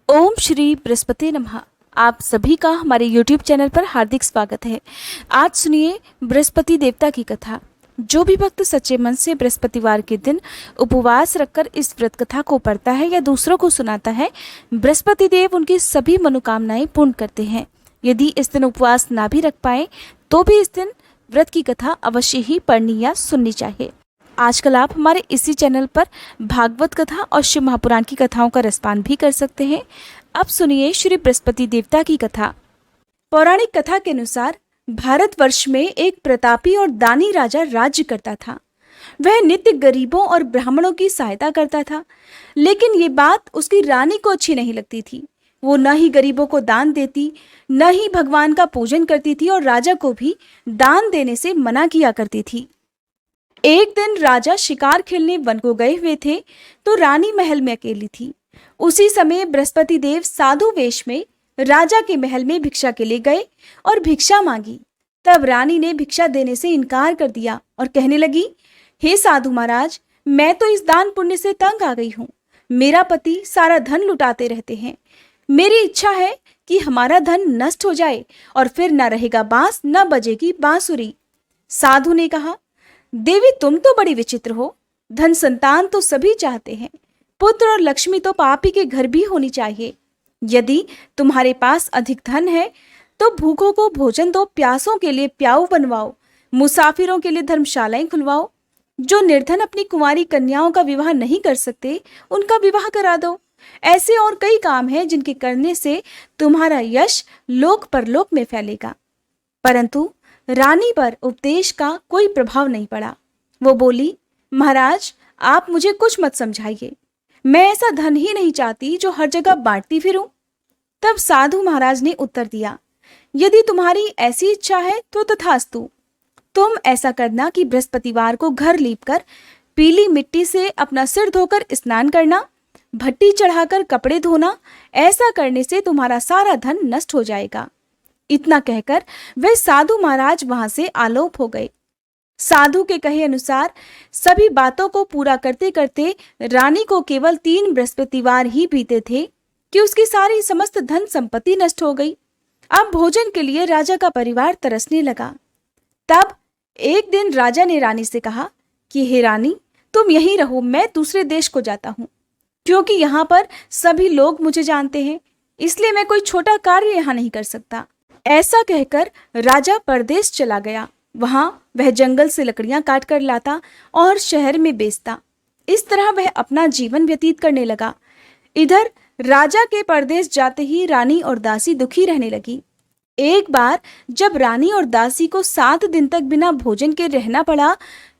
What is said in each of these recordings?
ओम श्री बृहस्पति नमः। आप सभी का हमारे YouTube चैनल पर हार्दिक स्वागत है। आज सुनिए बृहस्पति देवता की कथा। जो भी भक्त सच्चे मन से बृहस्पतिवार के दिन उपवास रखकर इस व्रत कथा को पढ़ता है या दूसरों को सुनाता है, बृहस्पति देव उनकी सभी मनोकामनाएं पूर्ण करते हैं। यदि इस दिन उपवास ना भी रख पाए तो भी इस दिन व्रत की कथा अवश्य ही पढ़नी या सुननी चाहिए। आजकल आप हमारे इसी चैनल पर भागवत कथा और शिव महापुराण की कथाओं का रसपान भी कर सकते हैं। अब सुनिए श्री बृहस्पति देवता की कथा। पौराणिक कथा के अनुसार भारतवर्ष में एक प्रतापी और दानी राजा राज्य करता था। वह नित्य गरीबों और ब्राह्मणों की सहायता करता था, लेकिन ये बात उसकी रानी को अच्छी नहीं लगती थी। वो न ही गरीबों को दान देती, न ही भगवान का पूजन करती थी और राजा को भी दान देने से मना किया करती थी। एक दिन राजा शिकार खेलने वन को गए हुए थे तो रानी महल में अकेली थी। उसी समय बृहस्पति देव साधु वेश में राजा के महल में भिक्षा के लिए गए और भिक्षा मांगी। तब रानी ने भिक्षा देने से इनकार कर दिया और कहने लगी, हे साधु महाराज, मैं तो इस दान पुण्य से तंग आ गई हूँ। मेरा पति सारा धन लुटाते रहते हैं। मेरी इच्छा है कि हमारा धन नष्ट हो जाए और फिर न रहेगा बांस, न बजेगी बांसुरी। साधु ने कहा, देवी तुम तो बड़ी विचित्र हो। धन संतान तो सभी चाहते हैं, पुत्र और लक्ष्मी तो पापी के घर भी होनी चाहिए। यदि तुम्हारे पास अधिक धन है तो भूखों को भोजन दो, प्यासों के लिए प्याऊ बनवाओ, मुसाफिरों के लिए धर्मशालाएं खुलवाओ। जो निर्धन अपनी कुंवारी कन्याओं का विवाह नहीं कर सकते उनका विवाह करा दो। ऐसे और कई काम हैं जिनके करने से तुम्हारा यश लोक परलोक में फैलेगा। परंतु रानी पर उपदेश का कोई प्रभाव नहीं पड़ा। वो बोली, महाराज आप मुझे कुछ मत समझाइए। मैं ऐसा धन ही नहीं चाहती जो हर जगह बांटती फिरूं। तब साधु महाराज ने उत्तर दिया, यदि तुम्हारी ऐसी इच्छा है तो तथास्तु। तुम ऐसा करना कि बृहस्पतिवार को घर लीपकर पीली मिट्टी से अपना सिर धोकर स्नान करना, भट्टी चढ़ाकर कपड़े धोना। ऐसा करने से तुम्हारा सारा धन नष्ट हो जाएगा। इतना कहकर वे साधु महाराज वहां से आलोप हो गए। साधु के कहे अनुसार सभी बातों को पूरा करते करते रानी को केवल 3 बृहस्पतिवार ही बीते थे कि उसकी सारी समस्त धन संपत्ति नष्ट हो गई। अब भोजन के लिए राजा का परिवार तरसने लगा। तब एक दिन राजा ने रानी से कहा कि हे रानी, तुम यहीं रहो, मैं दूसरे देश को जाता हूँ, क्योंकि यहाँ पर सभी लोग मुझे जानते हैं, इसलिए मैं कोई छोटा कार्य यहाँ नहीं कर सकता। ऐसा कहकर राजा परदेश चला गया। वहां वह जंगल से लकड़ियां काट कर लाता और शहर में बेचता। इस तरह वह अपना जीवन व्यतीत करने लगा। इधर राजा के परदेश जाते ही रानी और दासी दुखी रहने लगी। एक बार जब रानी और दासी को 7 दिन तक बिना भोजन के रहना पड़ा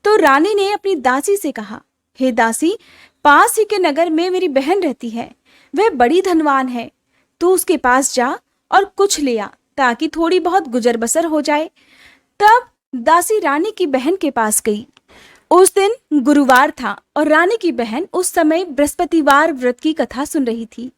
तो रानी ने अपनी दासी से कहा, हे दासी, पास ही के नगर में मेरी बहन रहती है, वह बड़ी धनवान है। तू उसके पास जा और कुछ ले आ ताकि थोड़ी बहुत गुजर बसर हो जाए। तब दासी रानी की बहन के पास गई। उस दिन गुरुवार था और रानी की बहन उस समय बृहस्पतिवार व्रत की कथा सुन रही थी।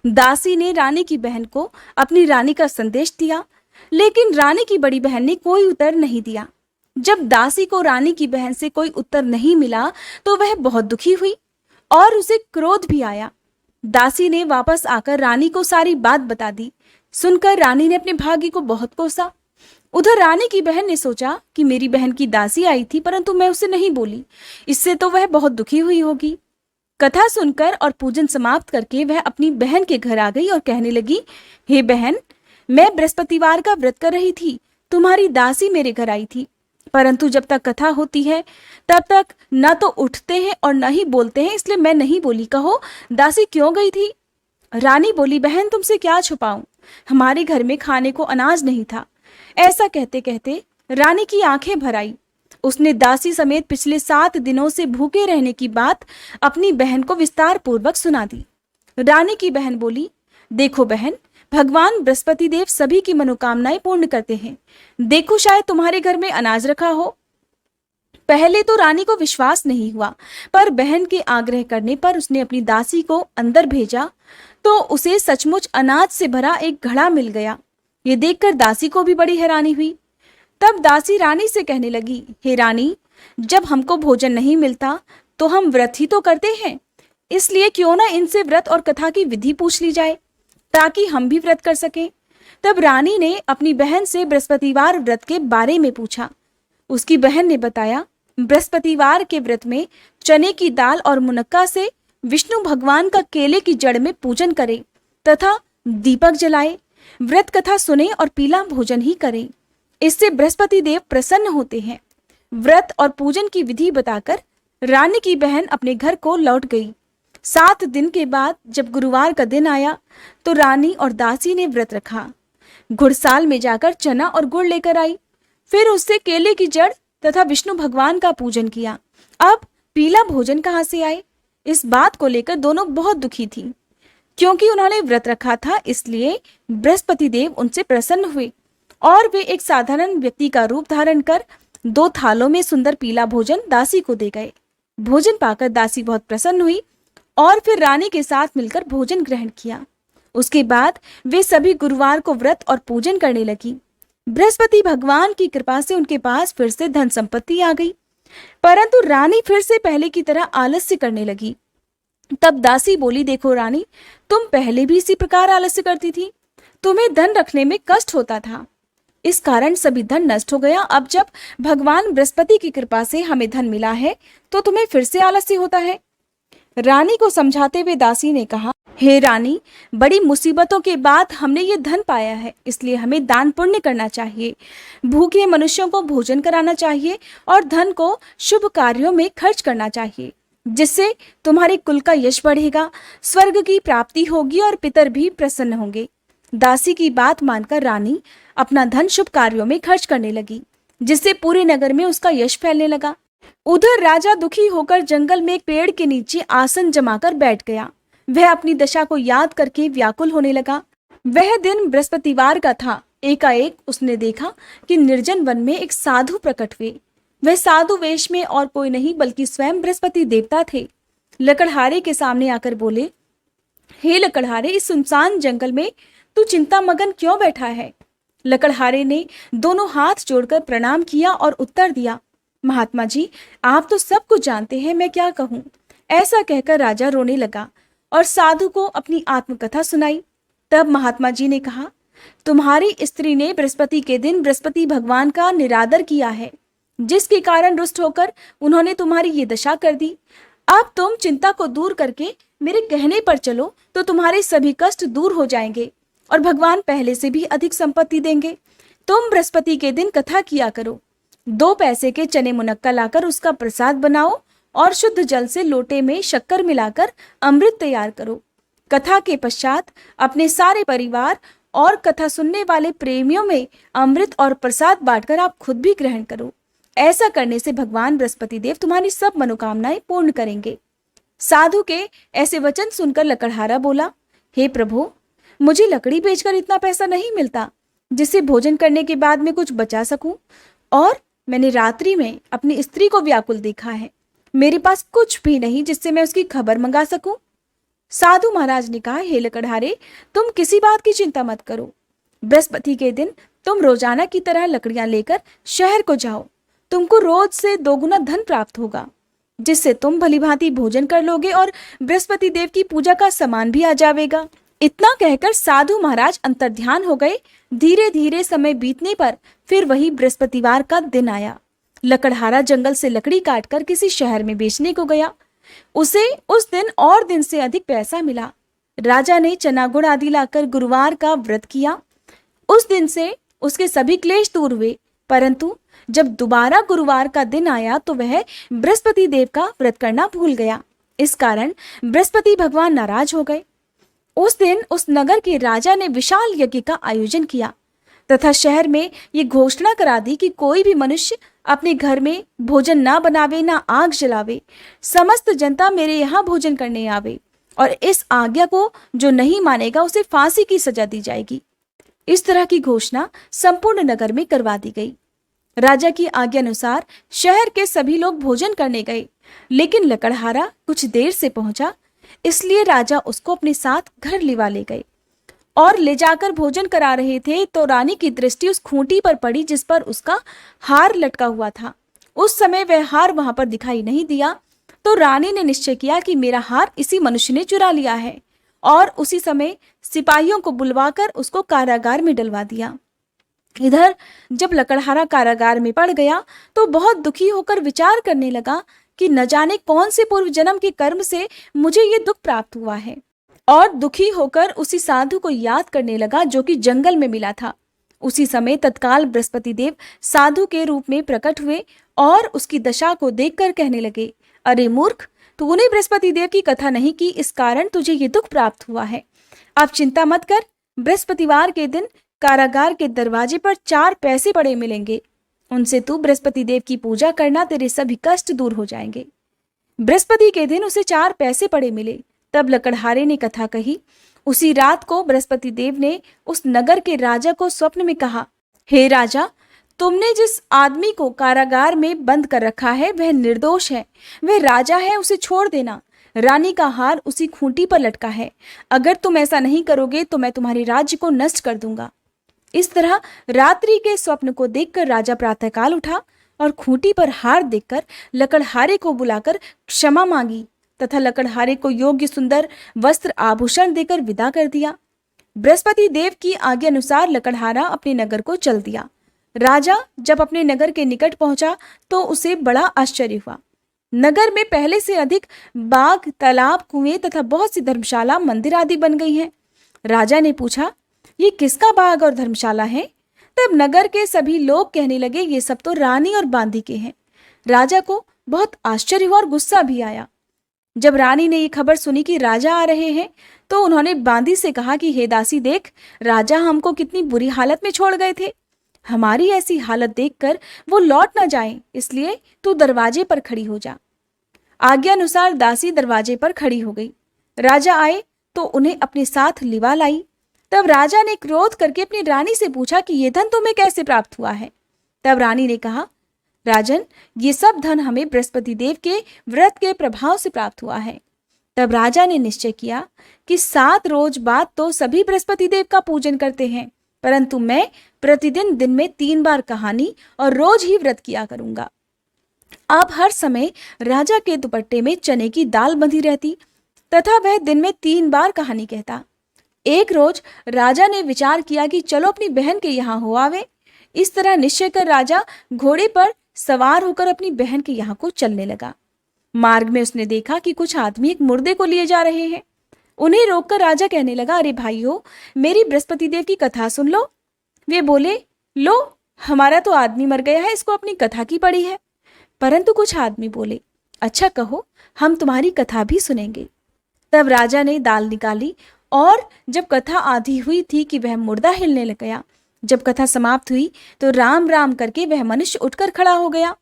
दासी ने रानी की बहन को अपनी रानी का संदेश दिया, लेकिन रानी की बड़ी बहन ने कोई उत्तर नहीं दिया। जब दासी को रानी की बहन से कोई उत्तर नहीं मिला तो वह बहुत दुखी हुई और उसे क्रोध भी आया। दासी ने वापस आकर रानी को सारी बात बता दी। सुनकर रानी ने अपने भाग्य को बहुत कोसा। उधर रानी की बहन ने सोचा कि मेरी बहन की दासी आई थी परंतु मैं उसे नहीं बोली, इससे तो वह बहुत दुखी हुई होगी। कथा सुनकर और पूजन समाप्त करके वह अपनी बहन के घर आ गई और कहने लगी, हे बहन, मैं बृहस्पतिवार का व्रत कर रही थी, तुम्हारी दासी मेरे घर आई थी, परंतु जब तक कथा होती है तब तक न तो उठते हैं और न ही बोलते हैं, इसलिए मैं नहीं बोली। कहो दासी क्यों गई थी? रानी बोली, बहन तुमसे क्या छुपाऊं, हमारे घर में खाने को अनाज नहीं था। ऐसा कहते कहते रानी की आंखें भर आई। उसने दासी समेत पिछले 7 दिनों से भूखे रहने की बात अपनी बहन को विस्तार पूर्वक सुना दी। रानी की बहन बोली, देखो बहन, भगवान बृहस्पति देव सभी की मनोकामनाएं पूर्ण करते हैं। देखो शायद तुम्हारे घर में अनाज रखा हो। पहले तो रानी को विश्वास नहीं हुआ, पर बहन के आग्रह करने पर उसने अपनी दासी को अंदर भेजा तो उसे सचमुच अनाज से भरा एक घड़ा मिल गया। ये देखकर दासी को भी बड़ी हैरानी हुई। तब दासी रानी से कहने लगी, हे रानी, जब हमको भोजन नहीं मिलता तो हम व्रत ही तो करते हैं, इसलिए क्यों ना इनसे व्रत और कथा की विधि पूछ ली जाए। ताकि हम भी व्रत कर सकें। तब रानी ने अपनी बहन से बृहस्पतिवार व्रत के बारे में पूछा। उसकी बहन ने बताया, बृहस्पतिवार के व्रत में चने की दाल और मुनक्का से विष्णु भगवान का केले की जड़ में पूजन करें तथा दीपक जलाए, व्रत कथा सुने और पीला भोजन ही करें। इससे बृहस्पति देव प्रसन्न होते हैं। व्रत और पूजन की विधि बताकर रानी की बहन अपने घर को लौट गई। 7 दिन के बाद जब गुरुवार का दिन आया तो रानी और दासी ने व्रत रखा। घुड़साल में जाकर चना और गुड़ लेकर आई, फिर उससे केले की जड़ तथा विष्णु भगवान का पूजन किया। अब पीला भोजन कहाँ से आए? इस बात को लेकर दोनों बहुत दुखी थी। क्योंकि उन्होंने व्रत रखा था, इसलिए बृहस्पति देव उनसे प्रसन्न हुए और वे एक साधारण व्यक्ति का रूप धारण कर 2 थालों में सुंदर पीला भोजन दासी को दे गए। भोजन पाकर दासी बहुत प्रसन्न हुई और फिर रानी के साथ मिलकर भोजन ग्रहण किया। उसके बाद वे सभी गुरुवार को व्रत और पूजन करने लगी। बृहस्पति भगवान की कृपा से उनके पास फिर से धन संपत्ति आ गई, परंतु रानी फिर से पहले की तरह आलस्य करने लगी। तब दासी बोली, देखो रानी, तुम पहले भी इसी प्रकार आलस्य करती थी, तुम्हें धन रखने में कष्ट होता था, इस कारण सभी धन नष्ट हो गया। अब जब भगवान बृहस्पति की कृपा से हमें धन मिला है तो तुम्हें फिर से आलस्य होता है। रानी को समझाते हुए दासी ने कहा, हे रानी, बड़ी मुसीबतों के बाद हमने ये धन पाया है, इसलिए हमें दान पुण्य करना चाहिए, भूखे मनुष्यों को भोजन कराना चाहिए और धन को शुभ कार्यों में खर्च करना चाहिए, जिससे तुम्हारे कुल का यश बढ़ेगा, स्वर्ग की प्राप्ति होगी और पितर भी प्रसन्न होंगे। दासी की बात मानकर रानी अपना धन शुभ कार्यों में खर्च करने लगी, जिससे पूरे नगर में उसका यश फैलने लगा। उधर राजा दुखी होकर जंगल में एक पेड़ के नीचे आसन जमाकर बैठ गया। वह अपनी दशा को याद करके व्याकुल होने लगा। वह दिन बृहस्पतिवार का था। एकाएक उसने देखा कि निर्जन वन में एक साधु प्रकट हुए। वह साधु वेश में और कोई नहीं बल्कि स्वयं बृहस्पति देवता थे। लकड़हारे के सामने आकर बोले, हे लकड़हारे, इस सुनसान जंगल में तू चिंता मगन क्यों बैठा है? लकड़हारे ने दोनों हाथ जोड़कर प्रणाम किया और उत्तर दिया, महात्मा जी, आप तो सब कुछ जानते हैं, मैं क्या कहूँ। ऐसा कहकर राजा रोने लगा और साधु को अपनी आत्मकथा सुनाई। तब महात्मा जी ने कहा, तुम्हारी स्त्री ने बृहस्पति के दिन बृहस्पति भगवान का निरादर किया है, जिसके कारण रुष्ट होकर उन्होंने तुम्हारी ये दशा कर दी। अब तुम चिंता को दूर करके मेरे कहने पर चलो तो तुम्हारे सभी कष्ट दूर हो जाएंगे और भगवान पहले से भी अधिक संपत्ति देंगे। तुम बृहस्पति के दिन कथा किया करो, 2 पैसे के चने मुनक्का लाकर उसका प्रसाद बनाओ और शुद्ध जल से लोटे में शक्कर मिलाकर अमृत तैयार करो। कथा के पश्चात अपने सारे परिवार और कथा सुनने वाले प्रेमियों में अमृत और प्रसाद बांटकर आप खुद भी ग्रहण करो। ऐसा करने से भगवान बृहस्पति देव तुम्हारी सब मनोकामनाएं पूर्ण करेंगे। साधु के ऐसे वचन सुनकर लकड़हारा बोला, हे प्रभु, मुझे लकड़ी बेचकर इतना पैसा नहीं मिलता जिससे भोजन करने के बाद में कुछ बचा सकूं, और मैंने रात्रि में अपनी स्त्री को व्याकुल देखा है। मेरे पास कुछ भी नहीं जिससे मैं उसकी खबर मंगा सकूं। साधु महाराज ने कहा, हे लकड़हारे, तुम किसी बात की चिंता मत करो। बृहस्पति के दिन तुम रोजाना की तरह लकड़ियां लेकर शहर को जाओ। तुमको रोज से 2 गुना धन प्राप्त होगा, जिससे तुम भलीभांति भोजन कर लोगे और बृहस्पति देव की पूजा का सामान भी आ जाएगा। इतना कहकर साधु महाराज अंतर्ध्यान हो गए। धीरे धीरे समय बीतने पर फिर वही बृहस्पतिवार का दिन आया। लकड़हारा जंगल से लकड़ी काटकर किसी शहर में बेचने को गया। उसे उस दिन और दिन से अधिक पैसा मिला। राजा ने चना गुड़ आदि लाकर गुरुवार का व्रत किया। उस दिन से उसके सभी क्लेश दूर हुए, परंतु जब दोबारा गुरुवार का दिन आया तो वह बृहस्पति देव का व्रत करना भूल गया। इस कारण बृहस्पति भगवान नाराज हो गए। उस दिन उस नगर के राजा ने विशाल यज्ञ का आयोजन किया तथा शहर में ये घोषणा करा दी कि कोई भी मनुष्य अपने घर में भोजन ना बनावे, ना आग जलावे। समस्त जनता मेरे यहाँ भोजन करने आवे और इस आज्ञा को जो नहीं मानेगा उसे फांसी की सजा दी जाएगी। इस तरह की घोषणा संपूर्ण नगर में करवा दी गई। राजा की आज्ञा अनुसार शहर के सभी लोग भोजन करने गए, लेकिन लकड़हारा कुछ देर से पहुंचा, इसलिए राजा उसको अपने साथ घर लिवा ले गए और ले जाकर भोजन करा रहे थे तो रानी की दृष्टि उस खूंटी पर पड़ी जिस पर उसका हार लटका हुआ था। उस समय वह हार वहां पर दिखाई नहीं दिया तो रानी ने निश्चय किया कि मेरा हार इसी मनुष्य ने चुरा लिया है और उसी समय सिपाहियों को बुलवाकर उसको कारागार में डलवा दिया। इधर जब लकड़हारा कारागार में पड़ गया तो बहुत दुखी होकर विचार करने लगा कि न जाने कौन से पूर्व जन्म के कर्म से मुझे ये दुख प्राप्त हुआ है। और दुखी होकर उसी साधु को याद करने लगा जो कि जंगल में मिला था। उसी समय तत्काल बृहस्पति देव साधु के रूप में प्रकट हुए और उसकी दशा को देखकर कहने लगे, अरे मूर्ख, तूने बृहस्पति देव की कथा नहीं की, इस कारण तुझे ये दुख प्राप्त हुआ है। अब चिंता मत कर, बृहस्पतिवार के दिन कारागार के दरवाजे पर 4 पैसे पड़े मिलेंगे, उनसे तू बृहस्पति देव की पूजा करना, तेरे सभी कष्ट दूर हो जाएंगे। बृहस्पति के दिन उसे 4 पैसे पड़े मिले। तब लकड़हारे ने कथा कही। उसी रात को बृहस्पति देव ने उस नगर के राजा को स्वप्न में कहा, हे राजा, तुमने जिस आदमी को कारागार में बंद कर रखा है वह निर्दोष है, वह राजा है, उसे छोड़ देना। रानी का हार उसी खूंटी पर लटका है, अगर तुम ऐसा नहीं करोगे तो मैं तुम्हारे राज्य को नष्ट कर दूंगा। इस तरह रात्रि के स्वप्न को देखकर राजा प्रातःकाल उठा और खूंटी पर हार देखकर लकड़हारे को बुलाकर क्षमा मांगी तथा लकड़हारे को योग्य सुंदर वस्त्र आभूषण देकर विदा कर दिया। बृहस्पति देव की आज्ञा अनुसार लकड़हारा अपने नगर को चल दिया। राजा जब अपने नगर के निकट पहुंचा तो उसे बड़ा आश्चर्य हुआ। नगर में पहले से अधिक बाग, तालाब, कुएं तथा बहुत सी धर्मशाला, मंदिर आदि बन गई हैं। राजा ने पूछा, ये किसका बाग और धर्मशाला है? तब नगर के सभी लोग कहने लगे, ये सब तो रानी और बांदी के हैं। राजा को बहुत आश्चर्य हुआ और गुस्सा भी आया। जब रानी ने ये खबर सुनी कि राजा आ रहे हैं तो उन्होंने बांदी से कहा कि हे दासी, देख, राजा हमको कितनी बुरी हालत में छोड़ गए थे। हमारी ऐसी हालत देखकर वो लौट ना जाएं, इसलिए तू दरवाजे पर खड़ी हो जा। आज्ञा अनुसार दासी दरवाजे पर खड़ी हो गई। राजा आए तो उन्हें अपने साथ लिवा लाई। तब राजा ने क्रोध करके अपनी रानी से पूछा कि ये धन तुम्हें कैसे प्राप्त हुआ है? तब रानी ने कहा, राजन, ये सब धन हमें बृहस्पति देव के व्रत के प्रभाव से प्राप्त हुआ है। तब राजा ने निश्चय किया कि 7 रोज बाद तो सभी बृहस्पति देव का पूजन करते हैं, परंतु मैं प्रतिदिन दिन में 3 बार कहानी और रोज ही व्रत किया करूंगा। अब हर समय राजा के दुपट्टे में चने की दाल बंधी रहती तथा वह दिन में 3 बार कहानी कहता। एक रोज राजा ने विचार किया कि चलो अपनी बहन के यहाँ हो आवे। इस तरह निश्चय कर राजा घोड़े पर सवार होकर अपनी बहन के यहाँ को चलने लगा। मार्ग में उसने देखा कि कुछ आदमी एक मुर्दे को लिए जा रहे हैं। उन्हें रोककर राजा कहने लगा, अरे भाइयों, मेरी बृहस्पति देव की कथा सुन लो। वे बोले, लो, हमारा तो आदमी मर गया है, इसको अपनी कथा की पड़ी है। परंतु कुछ आदमी बोले, अच्छा कहो, हम तुम्हारी कथा भी सुनेंगे। तब राजा ने दाल निकाली और जब कथा आधी हुई थी कि वह मुर्दा हिलने लग गया। जब कथा समाप्त हुई तो राम राम करके वह मनुष्य उठकर खड़ा हो गया।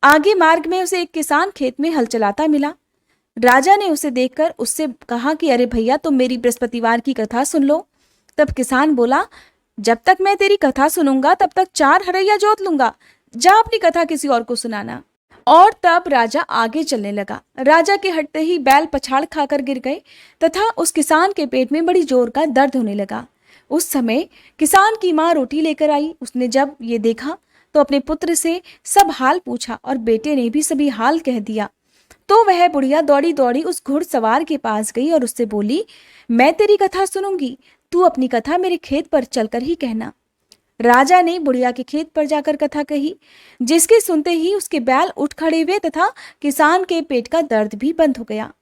आगे मार्ग में उसे एक किसान खेत में हल चलाता मिला। राजा ने उसे देखकर उससे कहा कि अरे भैया, तुम मेरी बृहस्पतिवार की कथा सुन लो। तब किसान बोला, जब तक मैं तेरी कथा सुनूंगा तब तक 4 हरैया जोत लूंगा, जा अपनी कथा किसी और को सुनाना। और तब राजा आगे चलने लगा। राजा के हटते ही बैल पछाड़ खाकर गिर गए तथा उस किसान के पेट में बड़ी जोर का दर्द होने लगा। उस समय किसान की माँ रोटी लेकर आई। उसने जब ये देखा तो अपने पुत्र से सब हाल पूछा और बेटे ने भी सभी हाल कह दिया। तो वह बुढ़िया दौड़ी दौड़ी उस घुड़सवार के पास गई और उससे बोली, मैं तेरी कथा सुनूंगी, तू अपनी कथा मेरे खेत पर चलकर ही कहना। राजा ने बुढ़िया के खेत पर जाकर कथा कही, जिसके सुनते ही उसके बैल उठ खड़े हुए तथा किसान के पेट का दर्द भी बंद हो गया।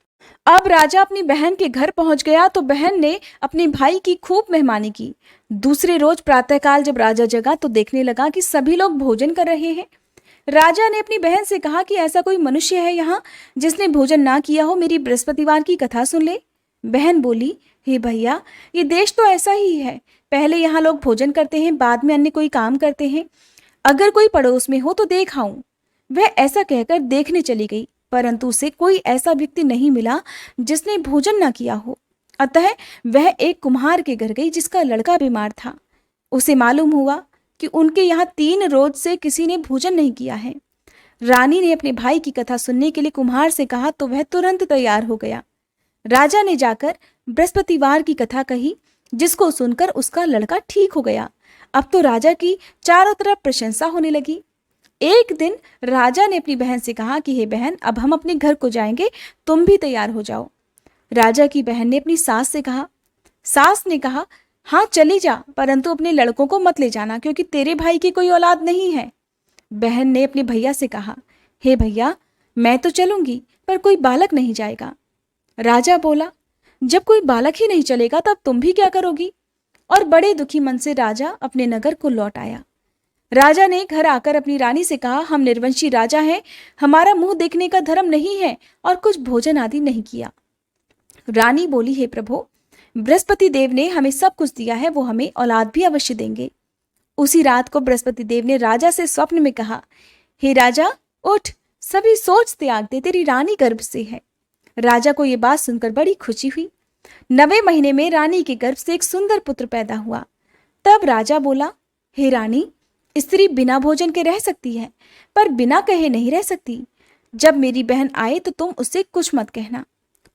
अब राजा अपनी बहन के घर पहुंच गया तो बहन ने अपने भाई की खूब मेहमानी की। दूसरे रोज प्रातःकाल जब राजा जगा तो देखने लगा कि सभी लोग भोजन कर रहे हैं। राजा ने अपनी बहन से कहा कि ऐसा कोई मनुष्य है यहाँ जिसने भोजन ना किया हो, मेरी बृहस्पतिवार की कथा सुन ले। बहन बोली, हे भैया, ये देश तो ऐसा ही है, पहले यहाँ लोग भोजन करते हैं, बाद में अन्य कोई काम करते हैं। अगर कोई पड़ोस में हो तो देख आऊं। वह ऐसा कहकर देखने चली गई, परंतु उसे कोई ऐसा व्यक्ति नहीं मिला जिसने भोजन न किया हो। अतः वह एक कुम्हार के घर गई जिसका लड़का बीमार था। उसे मालूम हुआ कि उनके यहाँ 3 रोज से किसी ने भोजन नहीं किया है। रानी ने अपने भाई की कथा सुनने के लिए कुम्हार से कहा तो वह तुरंत तैयार हो गया। राजा ने जाकर बृहस्पतिवार की कथा कही, जिसको सुनकर उसका लड़का ठीक हो गया। अब तो राजा की चारों तरफ प्रशंसा होने लगी। एक दिन राजा ने अपनी बहन से कहा कि हे बहन, अब हम अपने घर को जाएंगे, तुम भी तैयार हो जाओ। राजा की बहन ने अपनी सास से कहा। सास ने कहा, हाँ चली जा, परंतु अपने लड़कों को मत ले जाना, क्योंकि तेरे भाई की कोई औलाद नहीं है। बहन ने अपने भैया से कहा, हे भैया, मैं तो चलूंगी, पर कोई बालक नहीं जाएगा। राजा बोला, जब कोई बालक ही नहीं चलेगा तब तुम भी क्या करोगी? और बड़े दुखी मन से राजा अपने नगर को लौट आया। राजा ने घर आकर अपनी रानी से कहा, हम निर्वंशी राजा हैं, हमारा मुंह देखने का धर्म नहीं है और कुछ भोजन आदि नहीं किया। रानी बोली, हे प्रभु, बृहस्पति देव ने हमें सब कुछ दिया है, वो हमें औलाद भी अवश्य देंगे। उसी रात को बृहस्पति देव ने राजा से स्वप्न में कहा, हे राजा, उठ, सभी सोच त्याग दे, तेरी रानी गर्भ से है। राजा को यह बात सुनकर बड़ी खुशी हुई। 9वें महीने में रानी के गर्भ से एक सुंदर पुत्र पैदा हुआ। तब राजा बोला, हे रानी, स्त्री बिना भोजन के रह सकती है, पर बिना कहे नहीं रह सकती। जब मेरी बहन आए तो तुम उससे कुछ मत कहना।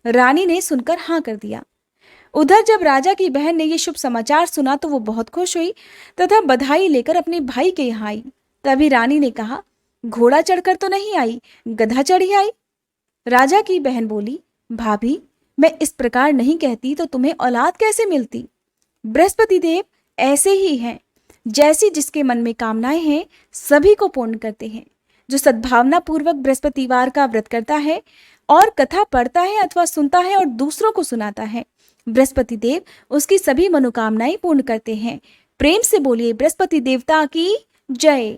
रानी ने सुनकर हाँ कर दिया। उधर जब राजा की बहन ने यह शुभ समाचार सुना तो वो बहुत खुश हुई तथा बधाई लेकर अपने भाई के यहाँ आई। तभी रानी ने कहा, घोड़ा चढ़कर तो नहीं आई, गधा चढ़ी आई। राजा की बहन बोली, भाभी, मैं इस प्रकार नहीं कहती तो तुम्हें औलाद कैसे मिलती? बृहस्पति देव ऐसे ही हैं, जैसी जिसके मन में कामनाएं हैं सभी को पूर्ण करते हैं। जो सद्भावना पूर्वक बृहस्पतिवार का व्रत करता है और कथा पढ़ता है अथवा सुनता है और दूसरों को सुनाता है, बृहस्पति देव उसकी सभी मनोकामनाएं पूर्ण करते हैं। प्रेम से बोलिए, बृहस्पति देवता की जय।